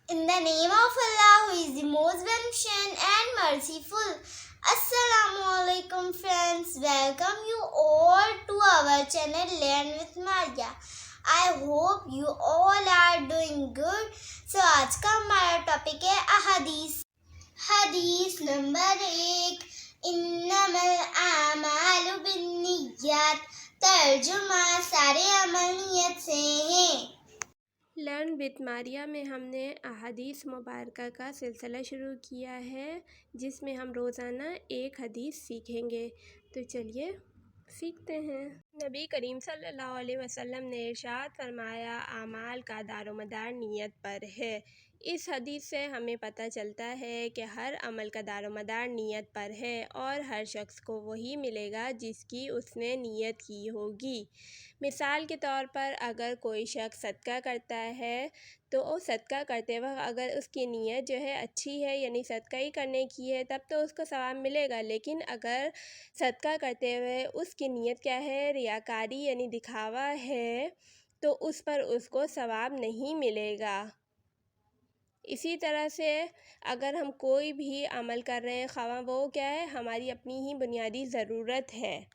In the name of Allah, who is the most beneficent and merciful. Assalamu alaikum friends. Welcome you all to our channel Learn with Maria. I hope you all are doing good. So आज का हमारा topic है अहादीस। हदीस number 1, इन्नमल आमालु बिन्निय्यात। तर्जुमा, सारे अमल नियत से हैं। लर्न विद मारिया में हमने अहादीस मुबारका का सिलसिला शुरू किया है, जिसमें हम रोज़ाना एक हदीस सीखेंगे। तो चलिए सीखते हैं। नबी करीम सल्लल्लाहु अलैहि वसल्लम ने इरशाद फरमाया, आमाल का दारोमदार नीयत पर है। इस हदीस से हमें पता चलता है कि हर अमल का दारोमदार नीयत पर है और हर शख्स को वही मिलेगा जिसकी उसने नीयत की होगी। मिसाल के तौर पर अगर कोई शख्स सदका करता है तो सदका करते वक्त अगर उसकी नीयत जो है अच्छी है, यानी सदका ही करने की है, तब तो उसको सवाब मिलेगा। लेकिन अगर सदका करते हुए उसकी नीयत क्या है, रियाकारी यानी दिखावा है, तो उस पर उसको सवाब नहीं मिलेगा। इसी तरह से अगर हम कोई भी अमल कर रहे हैं, ख़वाह वो क्या है, हमारी अपनी ही बुनियादी ज़रूरत है।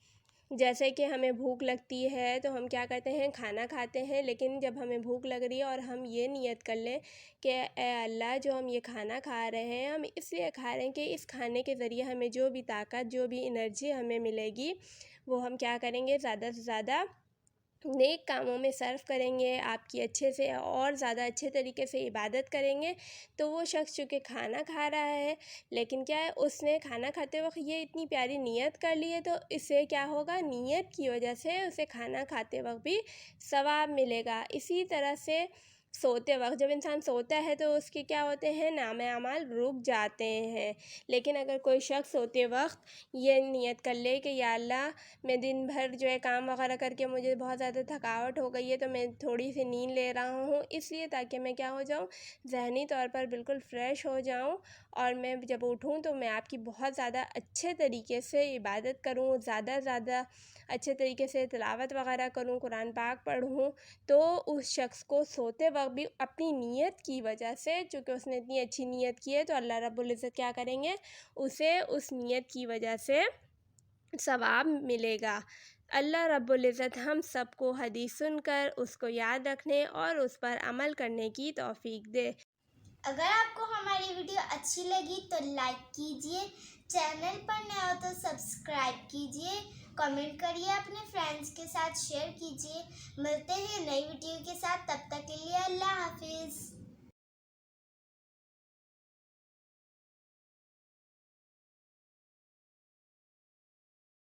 जैसे कि हमें भूख लगती है तो हम क्या करते हैं, खाना खाते हैं। लेकिन जब हमें भूख लग रही है और हम ये नियत कर लें कि ए अल्लाह, जो हम ये खाना खा रहे हैं हम इसलिए खा रहे हैं कि इस खाने के ज़रिए हमें जो भी ताकत, जो भी एनर्जी हमें मिलेगी, वो हम क्या करेंगे, ज़्यादा से ज़्यादा नेक कामों में सर्व करेंगे, आपकी अच्छे से और ज़्यादा अच्छे तरीके से इबादत करेंगे। तो वो शख्स चूँकि खाना खा रहा है, लेकिन क्या है, उसने खाना खाते वक्त ये इतनी प्यारी नियत कर ली है, तो इससे क्या होगा, नियत की वजह से उसे खाना खाते वक्त भी सवाब मिलेगा। इसी तरह से सोते वक्त, जब इंसान सोता है तो उसके क्या होते हैं, नामे अमाल रुक जाते हैं। लेकिन अगर कोई शख्स सोते वक्त ये नियत कर ले कि या अल्लाह, मैं दिन भर जो है काम वगैरह करके मुझे बहुत ज़्यादा थकावट हो गई है, तो मैं थोड़ी सी नींद ले रहा हूँ, इसलिए ताकि मैं क्या हो जाऊँ, ज़हनी तौर पर बिल्कुल फ़्रेश हो जाऊँ, और मैं जब उठूँ तो मैं आपकी बहुत ज़्यादा अच्छे तरीके से इबादत करूँ, ज़्यादा अच्छे तरीके से तिलावत वगैरह करूँ, कुरान पाक पढ़ूँ। तो उस शख्स को सोते वक्त भी अपनी नीयत की वजह से, चूँकि उसने इतनी अच्छी नीयत की है, तो अल्लाह रब्बुल इज़्ज़त क्या करेंगे, उसे उस नीयत की वजह से सवाब मिलेगा। अल्लाह रब्बुल इज़्ज़त हम सबको हदीस सुनकर उसको याद रखने और उस पर अमल करने की तौफ़ीक दे। अगर आपको हमारी वीडियो अच्छी लगी तो लाइक कीजिए, चैनल पर नए हो तो सब्सक्राइब कीजिए, कमेंट करिए, अपने फ्रेंड्स के साथ शेयर कीजिए। मिलते हैं नई वीडियो के साथ, तब तक के लिए अल्लाह हाफिज़।